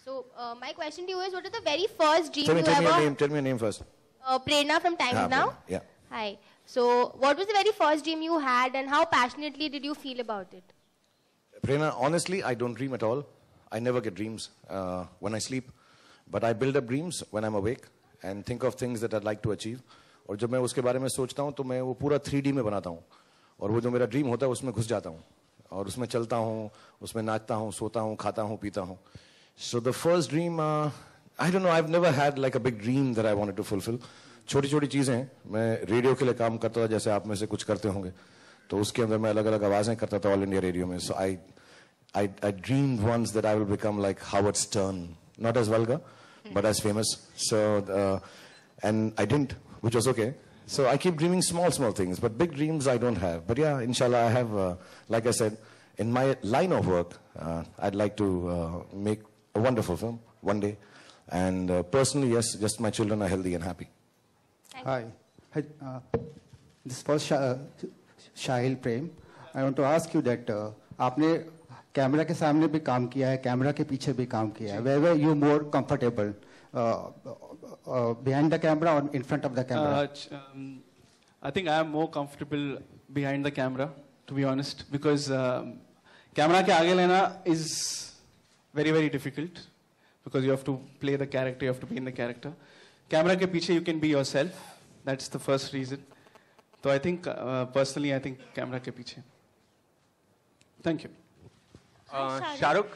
So my question to you is, what is the very first dream Tell me you ever... Tell me your name first. Prerna from Times Now. Yeah. Hi. So what was the very first dream you had and how passionately did you feel about it? Prerna, honestly, I don't dream at all. I never get dreams when I sleep. But I build up dreams when I'm awake and think of things that I'd like to achieve. और जब मैं उसके बारे में सोचता हूँ तो मैं वो पूरा 3D में बनाता हूँ. और वो जो मेरा ड्रीम होता है उसमें घुस जाता हूँ. और उसमें चलता हूँ, उसमें नाचता हूँ, सोता हूँ, खाता हूँ, पीता हूँ. So the first dream, I don't know, I've never had like a big dream that I wanted to fulfill. छोटी छोटी चीजें हैं. मैं रेडियो के लिए काम करता था, जैसे आप में से कुछ करते होंगे. तो उसके अंदर मैं अलग अलग आवाजें करता था ऑल इंडिया रेडियो में. So I dreamed once that I will become like Howard Stern, not as vulgar, but as famous. So and I didn't, which was okay. So I keep dreaming small things, but big dreams I don't have. But yeah, inshallah, I have, like I said, in my line of work, I'd like to make a wonderful film one day. And personally, yes, just my children are healthy and happy. Hi. This was Shahil Prem. I want to ask you that आपने camera के सामने भी काम किया है, camera के पीछे भी काम किया है. Where were you more comfortable? Behind the camera or in front of the camera? I think I am more comfortable behind the camera, to be honest, because camera के आगे लेना is very, very difficult because you have to play the character, you have to be in the character. Camera के पीछे you can be yourself. That's the first reason. So I think, personally, I think camera के पीछे. Thank you. Shahrukh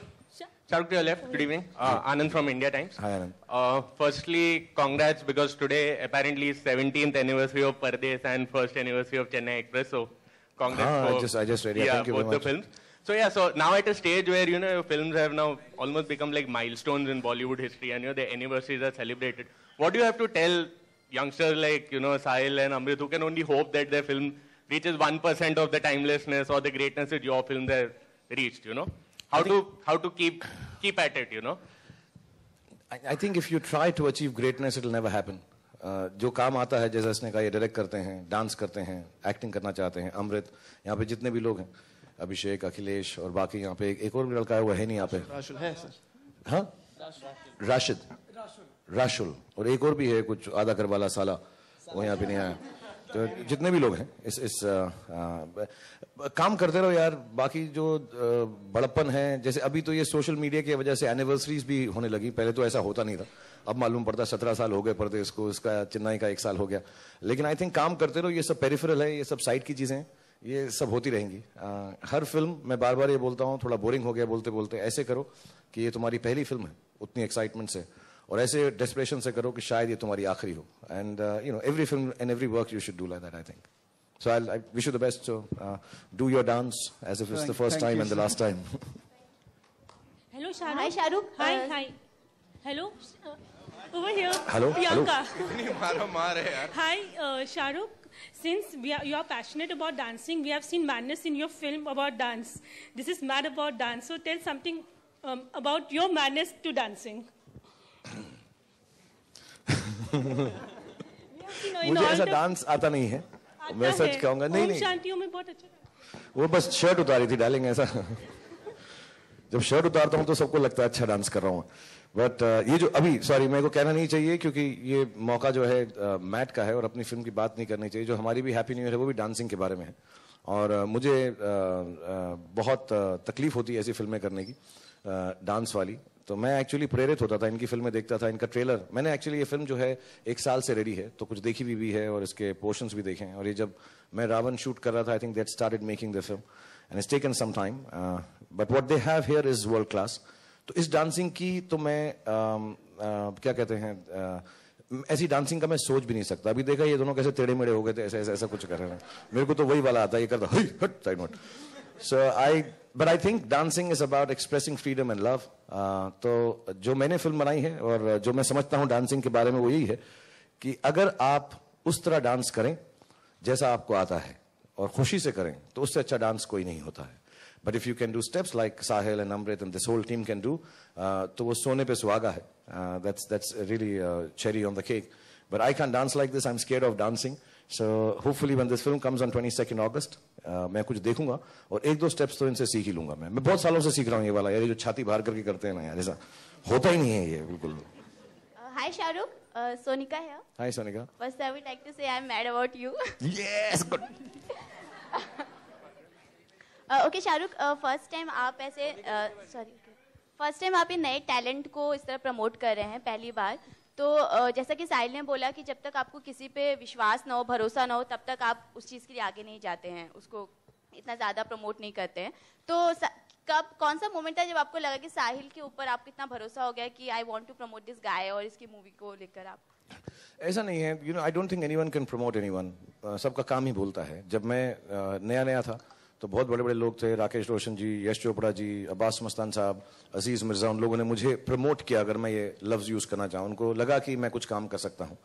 to your left, good evening. Anand from India Times. Hi, Anand. Firstly, congrats, because today apparently is 17th anniversary of Pardes and first anniversary of Chennai Express. So congrats I just read it. Yeah, thank you both very much. the films. So yeah, so now at a stage where, you know, your films have now almost become like milestones in Bollywood history and, you know, the anniversaries are celebrated. What do you have to tell youngsters like, you know, Sahil and Amrit, who can only hope that their film reaches 1% of the timelessness or the greatness that your films have reached, you know? How to keep at it, you know? I think if you try to achieve greatness, it will never happen. जो काम आता है, जैसा इसने कहा, ये direct करते हैं, डांस करते हैं, एक्टिंग करना चाहते हैं, अमृत, यहाँ पे जितने भी लोग हैं, अभिषेक, अखिलेश और बाकी यहाँ पे एक और भी लड़का है, वो है नहीं यहाँ पे. राशुल है सर. हाँ? राशुल और एक और भी है कुछ आधा कर वाला साला, वो यहाँ पे नहीं आया. तो जितने भी लोग हैं इस काम करते रहो यार. बाकी जो बड़प्पन है, जैसे अभी तो ये सोशल मीडिया की वजह से एनिवर्सरीज भी होने लगी. पहले तो ऐसा होता नहीं था. अब मालूम पड़ता 17 साल हो गए पर्दे इसको, इसका चेन्नई का 1 साल हो गया. लेकिन आई थिंक काम करते रहो. ये सब पेरिफेरल है, ये सब साइड की चीजें हैं, ये सब होती रहेंगी. हर फिल्म, मैं बार बार ये बोलता हूँ, थोड़ा बोरिंग हो गया बोलते बोलते, ऐसे करो कि ये तुम्हारी पहली फिल्म है उतनी एक्साइटमेंट से, और ऐसे डेस्परेशन से करो कि शायद ये तुम्हारी आखिरी हो. And you know, every film and every work you should do like that, I think. So I wish you the best. So do your dance as if it's the first time and the last time. Hello, Shahrukh. Hi, Shahrukh. Hi. Hello. Over here. Hello. Priyanka. Hello. Hi, Shahrukh. Since you are passionate about dancing, we have seen madness in your film about dance. This is Mad About Dance. So tell something about your madness to dancing. मुझे ऐसा dance आता नहीं है, मैं सच कहूंगा. नहीं शांतियों में बहुत अच्छा. वो बस शर्ट उतारी थी डार्लिंग. ऐसा जब शर्ट उतारता हूँ तो सबको लगता है अच्छा डांस कर रहा हूँ. बट ये जो अभी, सॉरी, मेरे को कहना नहीं चाहिए क्योंकि ये मौका जो है मैट का है और अपनी फिल्म की बात नहीं करनी चाहिए. जो हमारी भी हैप्पी न्यू ईयर है वो भी डांसिंग के बारे में है. और मुझे बहुत तकलीफ होती है ऐसी फिल्में करने की, डांस वाली. तो मैं एक्चुअली प्रेरित होता था, इनकी फिल्में देखता था, इनका ट्रेलर. मैंने एक्चुअली ये फिल्म जो है 1 साल से रेडी है, तो कुछ देखी भी है और इसके पोर्शंस भी देखे हैं. और ये जब मैं रावण शूट कर रहा था, I think that started making the film and it's taken some time, but what they have here is world class. तो इस डांसिंग की तो मैं क्या कहते हैं, ऐसी डांसिंग का मैं सोच भी नहीं सकता. अभी देखा ये दोनों कैसे टेढ़े मेढ़े हो गए थे, ऐसा कुछ कर रहे हैं. मेरे को तो वही वाला आता है, ये करता हट side note. But I think dancing is about expressing freedom and love. तो जो मैंने फिल्म बनाई है और जो मैं समझता हूँ डांसिंग के बारे में वो यही है कि अगर आप उस तरह डांस करें जैसा आपको आता है और खुशी से करें तो उससे अच्छा डांस कोई नहीं होता है. But if you can do steps like Sahil and Amrit and this whole team can do, तो वो सोने पे सुहागा है. That's really cherry on the cake. But I can't dance like this. I'm scared of dancing. So hopefully when this film comes on 22nd August, मैं कुछ देखूंगा और 1-2 स्टेप्स तो इनसे सीख ही लूंगा. मैं बहुत सालों से सीख रहा हूँ ये वाला, यार ये जो छाती बाहर करके करते हैं ना यार, ऐसा होता ही नहीं है ये बिल्कुल. Hi Shahrukh, Sonika here. Hi Sonika. First I would like to say I'm mad about you. Yes, good. Okay Shahrukh, first time आप ऐसे फर्स्ट टाइम आप ये नए टैलेंट को इस तरह प्रमोट कर रहे हैं पहली बार. तो जैसा कि साहिल ने बोला कि जब तक आपको किसी पे विश्वास ना हो, भरोसा ना हो, तब तक आप उस चीज़ के लिए आगे नहीं जाते हैं, उसको इतना ज़्यादा प्रमोट नहीं करते हैं. तो कब कौन सा मोमेंट था जब आपको लगा कि साहिल के ऊपर आपको इतना भरोसा हो गया कि I want to promote this guy और इसकी मूवी को लेकर आप? ऐसा नहीं है, you know, I don't think anyone can promote anyone. सबका काम ही बोलता है. जब मैं नया था तो बहुत बड़े बड़े लोग थे, राकेश रोशन जी, यश चोपड़ा जी, अब्बास मस्तान साहब, अजीज मिर्जा, उन लोगों ने मुझे प्रमोट किया. अगर मैं ये लफ्ज़ यूज़ करना चाहूँ, उनको लगा कि मैं कुछ काम कर सकता हूँ.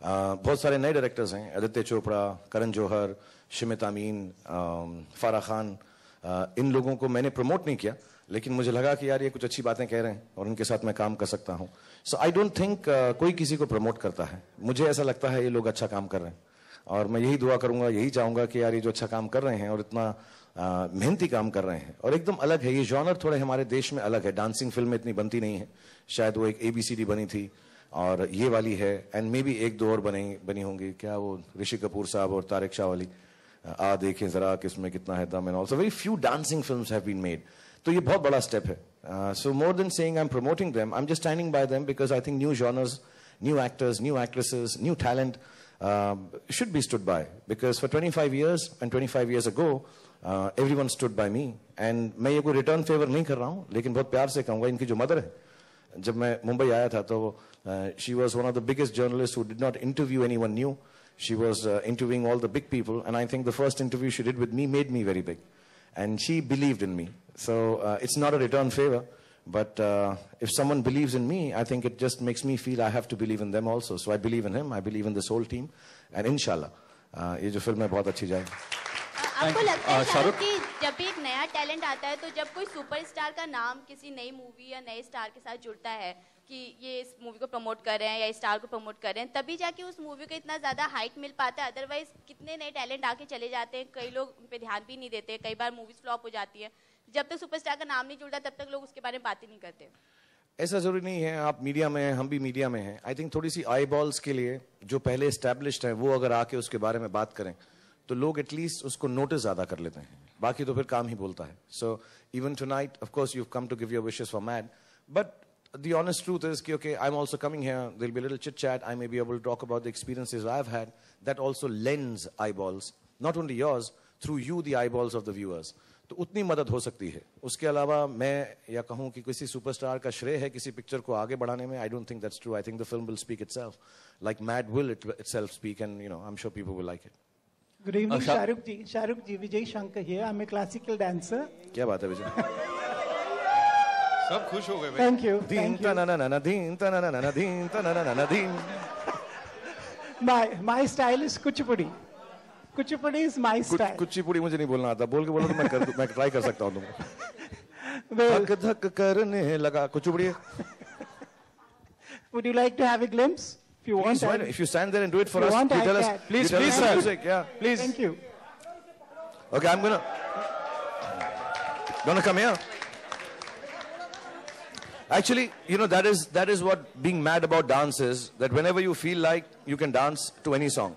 बहुत सारे नए डायरेक्टर्स हैं, आदित्य चोपड़ा, करण जौहर, शिमित अमीन, फारा खान, इन लोगों को मैंने प्रमोट नहीं किया, लेकिन मुझे लगा कि यार ये कुछ अच्छी बातें कह रहे हैं और उनके साथ मैं काम कर सकता हूँ. सो आई डोंट थिंक कोई किसी को प्रमोट करता है. मुझे ऐसा लगता है ये लोग अच्छा काम कर रहे हैं और मैं यही दुआ करूंगा, यही चाहूंगा कि यार ये जो अच्छा काम कर रहे हैं और इतना मेहनती काम कर रहे हैं और एकदम अलग है. ये जॉनर थोड़े हमारे देश में अलग है. डांसिंग फिल्म इतनी बनती नहीं है. शायद वो एक ABCD बनी थी और ये वाली है, एंड मे बी एक दो और बनी होंगी. क्या वो ऋषि कपूर साहब और तारिक शाह वाली, आ देखें जरा किसमें कितना है दम, and also very few dancing films have been made. तो ये बहुत बड़ा स्टेप है. So more than saying I am promoting them, I am just standing by them because I think new genres, new actors, new actresses, new talent should be stood by, because for 25 years and 25 years ago everyone stood by me. and मैं ये कोई return favour नहीं कर रहा हूँ, लेकिन बहुत प्यार से कहूँगा, इनकी जो मदर है, जब मैं मुंबई आया था तो she was one of the biggest journalists who did not interview anyone new. She was interviewing all the big people, and I think the first interview she did with me made me very big, and she believed in me. So it's not a return favor, but if someone believes in me, I think it just makes me feel I have to believe in them also. So I believe in him, I believe in this whole team, and inshallah ये जो film है बहुत अच्छी जाएगी. आपको लगता है शाहरुख कि जब भी एक नया टैलेंट आता है, तो जब कोई सुपरस्टार का नाम किसी नई मूवी या नए स्टार के साथ जुड़ता है कि ये इस मूवी को प्रमोट कर रहे हैं या इस स्टार को प्रमोट कर रहे हैं, तभी जाके उस मूवी को इतना ज़्यादा हाइट मिल पाता है? अदरवाइज कितने नए टैलेंट आके चले जाते हैं, कई लोग उन पर ध्यान भी नहीं देते, कई बार मूवीज फ्लॉप हो जाती है. जब तक सुपरस्टार का नाम नहीं जुड़ता तब तक लोग उसके बारे में बात ही नहीं करते. ऐसा जरूरी नहीं है. आप मीडिया में हैं, हम भी मीडिया में हैं. आई थिंक थोड़ी सी आई बॉल्स के लिए जो पहले एस्टैब्लिश्ड हैं, वो अगर आके उसके बारे में बात करें तो लोग एटलीस्ट उसको नोटिस ज्यादा कर लेते हैं. बाकी तो फिर काम ही बोलता है. So even tonight of course you come to give your wishes for Mad, but the honest truth is कि okay, I'm also coming here, there'll be a little chit chat, I may be able to talk about the experiences I've had that also lends eyeballs, not only yours, through you the eyeballs of the viewers. तो उतनी मदद हो सकती है. उसके अलावा मैं या कहूँ कि किसी सुपरस्टार का श्रेय है किसी पिक्चर को आगे बढ़ाने में, I don't think that's true. I think the film will speak itself, like Mad will itself speak, and you know, I'm sure people will like it. Good evening, Shahrukh ji. Shahrukh ji, Vijay Shankar here. I'm a classical dancer. क्या बात है विजय? सब खुश हो गए. Thank you. दीन तना ना ना दीन तना ना ना दीन तना ना ना दीन. My style is Kuchipudi. Kuchipudi is my style. Kuchipudi मुझे नहीं बोलना आता. बोल के बोलो तो मैं ट्राई कर सकता हूँ तुमको. धक धक करने लगा Kuchipudi. Would you like to have a glimpse? If you want, if you stand there and do it for us, want, you tell us. Please, you tell please, us sir. music, yeah. Please. Thank you. Okay, I'm gonna come here. Actually, you know, that is what being mad about dance is, that whenever you feel like you can dance to any song.